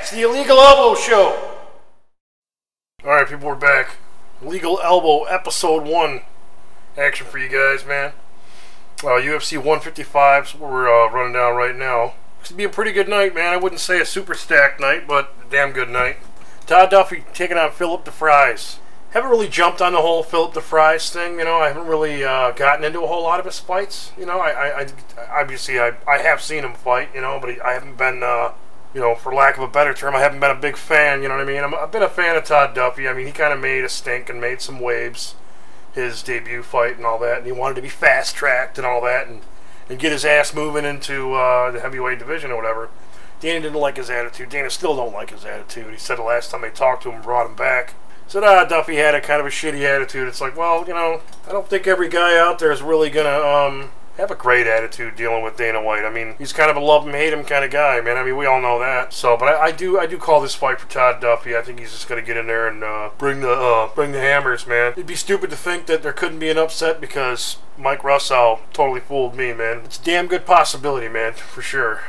It's the Illegal Elbow Show. Alright, people, we're back. Illegal Elbow, Episode 1. Action for you guys, man. UFC 155 is what we're running down right now. It's going to be a pretty good night, man. I wouldn't say a super stacked night, but a damn good night. Todd Duffee taking on Philip DeFries. Haven't really jumped on the whole Philip DeFries thing, you know. I haven't really gotten into a whole lot of his fights, you know. I obviously I have seen him fight, you know, but I haven't been, you know, for lack of a better term, I haven't been a big fan, you know what I mean. I've been a fan of Todd Duffee. I mean, he kind of made a stink and made some waves, his debut fight and all that, and he wanted to be fast-tracked and all that, and get his ass moving into the heavyweight division or whatever. Dana didn't like his attitude. Dana still don't like his attitude. He said the last time they talked to him and brought him back, said, Duffee had a kind of a shitty attitude. It's like, well, you know, I don't think every guy out there is really gonna have a great attitude dealing with Dana White. I mean, he's kind of a love him, hate him kind of guy, man. I mean, we all know that. So, but I do call this fight for Todd Duffee. I think he's just gonna get in there and bring the hammers, man. It'd be stupid to think that there couldn't be an upset because Mike Russell totally fooled me, man. It's a damn good possibility, man, for sure.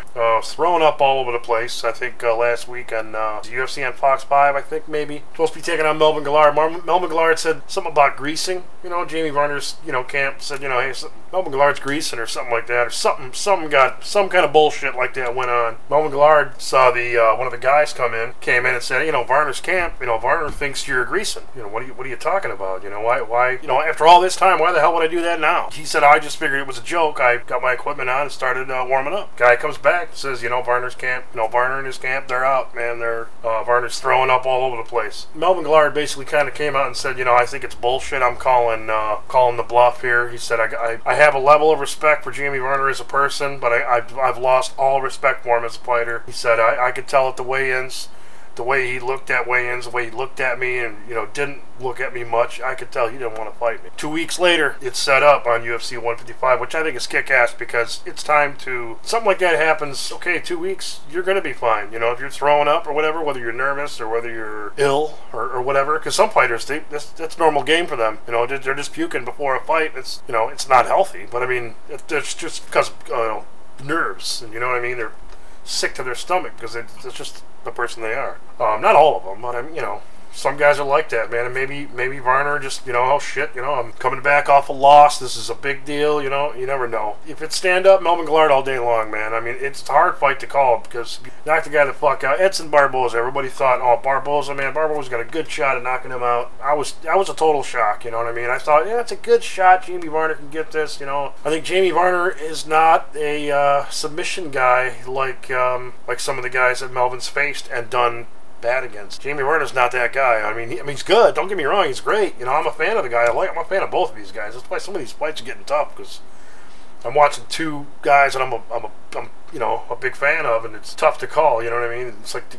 Throwing up all over the place. I think last week on UFC on Fox 5, I think maybe. Supposed to be taking on Melvin Guillard. Melvin Guillard said something about greasing. You know, Jamie Varner's, you know, camp said, you know, hey, Melvin Guillard's greasing or something like that, or some kind of bullshit like that went on. Melvin Guillard saw the one of the guys came in and said, you know, Varner's camp, you know, Varner thinks you're greasing. You know, what are you talking about? You know, why, you know, after all this time, why the hell would I do that now? He said, I just figured it was a joke. I got my equipment on and started warming up. Guy comes back, says, you know, Varner's camp, you know, Varner and his camp, they're out, man. Varner's throwing up all over the place. Melvin Guillard basically kind of came out and said, you know, I think it's bullshit. I'm calling the bluff here. He said, I have a level of respect for Jamie Varner as a person, but I've lost all respect for him as a fighter. He said, I could tell at the weigh-ins, the way he looked at weigh-ins, the way he looked at me and, you know, didn't look at me much, I could tell he didn't want to fight me. 2 weeks later, it's set up on UFC 155, which I think is kick-ass because it's time to, something like that happens, okay, 2 weeks, you're going to be fine. You know, if you're throwing up or whatever, whether you're nervous or whether you're ill or whatever, because some fighters, that's normal game for them. You know, they're just puking before a fight. It's, you know, it's not healthy, but I mean, it's just because, you know, nerves, and you know what I mean? They're sick to their stomach because it's just the person they are. Not all of them, but I mean, you know, some guys are like that, man. And maybe Varner just, you know, oh shit, you know, I'm coming back off a loss. This is a big deal, you know. You never know. If it's stand up, Melvin Guillard all day long, man. I mean, it's a hard fight to call because you knock the guy the fuck out. Edson Barboza, everybody thought, oh, Barboza, man, Barboza's got a good shot at knocking him out. I was a total shock, you know what I mean? I thought, yeah, it's a good shot. Jamie Varner can get this, you know. I think Jamie Varner is not a submission guy like some of the guys that Melvin's faced and done bad against. Jamie Varner's not that guy. I mean, he's good. Don't get me wrong. He's great. You know, I'm a fan of the guy. I'm a fan of both of these guys. That's why some of these fights are getting tough because I'm watching two guys that I'm you know, a big fan of, and it's tough to call. You know what I mean? It's like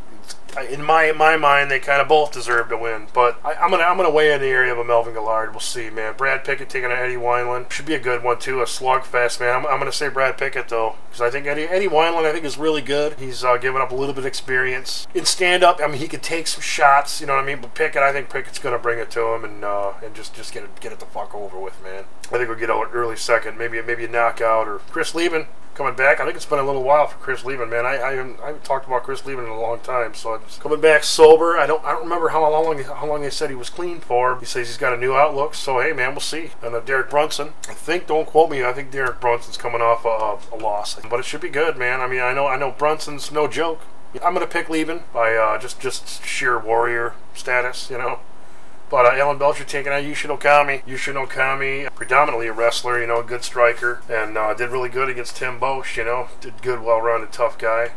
in my mind, they kind of both deserve to win. But I'm gonna weigh in the area of a Melvin Guillard. We'll see, man. Brad Pickett taking on Eddie Wineland should be a good one too. A slugfest, man. I'm gonna say Brad Pickett though, because I think Eddie Wineland I think is really good. He's given up a little bit of experience in stand up. I mean, he could take some shots. You know what I mean? But Pickett, I think Pickett's gonna bring it to him and just get it the fuck over with, man. I think we'll get out early second, maybe a knockout or Chris Lieben coming back. I think it's been a little while for Chris Lieben, man. I haven't talked about Chris Lieben in a long time, so it's coming back sober. I don't remember how long they said he was clean for. He says he's got a new outlook, so hey, man, we'll see. And Derek Brunson, I think, don't quote me, I think Derek Brunson's coming off a loss, but it should be good, man. I mean, I know Brunson's no joke. I'm gonna pick Lieben by just sheer warrior status, you know. But Alan Belcher taking out Yushin Okami. Yushin Okami, predominantly a wrestler, you know, a good striker, and did really good against Tim Boetsch, you know, did good, well-rounded, tough guy.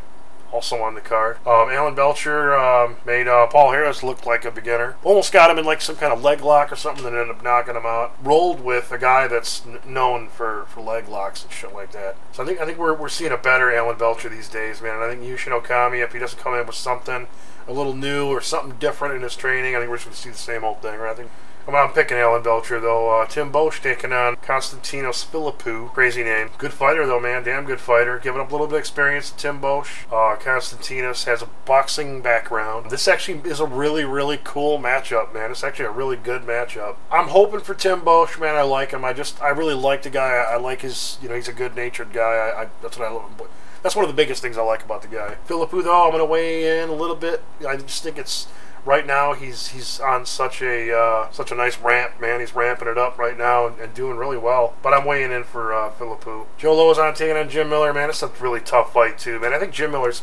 Also on the card. Alan Belcher made Paul Harris look like a beginner. Almost got him in like some kind of leg lock or something, and ended up knocking him out. Rolled with a guy that's known for leg locks and shit like that. So I think we're seeing a better Alan Belcher these days, man. And I think Yushin Okami, if he doesn't come in with something a little new or something different in his training, I think we're just going to see the same old thing, right? I think I'm picking Alan Belcher, though. Tim Boetsch taking on Konstantinos Philippou. Crazy name. Good fighter, though, man. Damn good fighter. Giving up a little bit of experience to Tim Boetsch. Konstantinos has a boxing background. This actually is a really, really cool matchup, man. It's actually a really good matchup. I'm hoping for Tim Boetsch, man. I like him. I really like the guy. I like his, you know, he's a good-natured guy. That's what I love him. That's one of the biggest things I like about the guy. Philippou, though, I'm going to weigh in a little bit. I just think it's right now he's on such a nice ramp, man. He's ramping it up right now and doing really well. But I'm weighing in for Philippou. Joe Lauzon taking on Jim Miller, man. It's a really tough fight too, man. I think Jim Miller's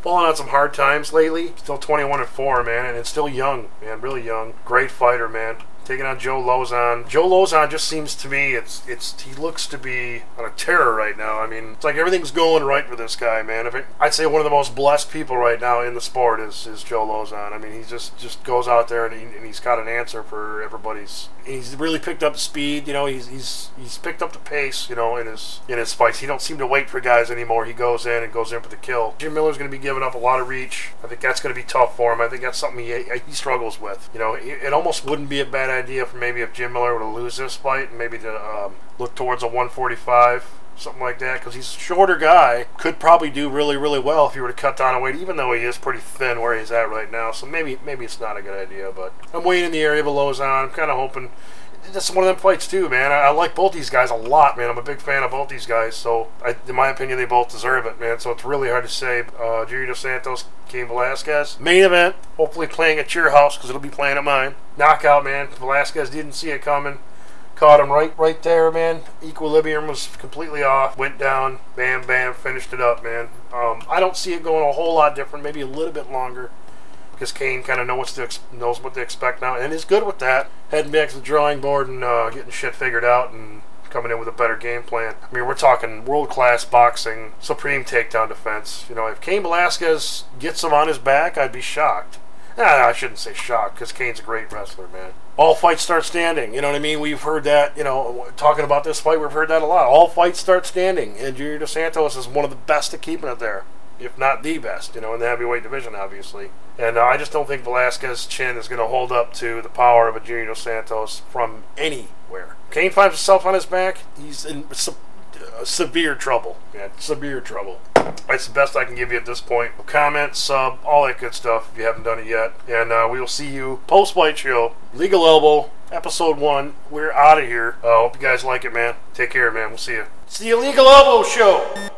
falling on some hard times lately. Still 21-4, man, and it's still young, man, really young. Great fighter, man. Taking on Joe Lauzon. Joe Lauzon just seems to me, he looks to be on a terror right now. I mean, it's like everything's going right for this guy, man. I'd say one of the most blessed people right now in the sport is Joe Lauzon. I mean, he just goes out there and he's got an answer for everybody's. He's really picked up the speed, you know. He's picked up the pace, you know, in his fights. He don't seem to wait for guys anymore. He goes in for the kill. Jim Miller's going to be giving up a lot of reach. I think that's going to be tough for him. I think that's something he struggles with. You know, it almost wouldn't be a bad idea for maybe if Jim Miller were to lose this fight and maybe to look towards a 145, something like that, because he's a shorter guy. Could probably do really, really well if he were to cut down on weight, even though he is pretty thin where he's at right now. So maybe it's not a good idea, but I'm waiting in the area of Lauzon. I'm kind of hoping. That's one of them fights too, man. I like both these guys a lot, man. I'm a big fan of both these guys, so in my opinion, they both deserve it, man. So it's really hard to say. Junior Dos Santos, Cain Velasquez. Main event, hopefully playing at your house, because it'll be playing at mine. Knockout, man. Velasquez didn't see it coming. Caught him right there, man. Equilibrium was completely off. Went down, bam, bam, finished it up, man. I don't see it going a whole lot different, maybe a little bit longer, because Cain kind of knows what to expect now, and is good with that. Heading back to the drawing board and getting shit figured out and coming in with a better game plan. I mean, we're talking world-class boxing, supreme takedown defense. You know, if Cain Velasquez gets him on his back, I'd be shocked. I shouldn't say shocked, because Cain's a great wrestler, man. All fights start standing, you know what I mean? We've heard that, you know, talking about this fight, we've heard that a lot. All fights start standing, and Junior Dos Santos is one of the best at keeping it there, if not the best, you know, in the heavyweight division, obviously. And I just don't think Velasquez's chin is going to hold up to the power of a Junior Dos Santos from anywhere. Cain finds himself on his back, he's in severe trouble, man, severe trouble. That's the best I can give you at this point. Comment, sub, all that good stuff if you haven't done it yet. And we will see you post-fight show, Legal Elbow, episode 1. We're out of here. Hope you guys like it, man. Take care, man. We'll see you. It's the Illegal Elbow Show.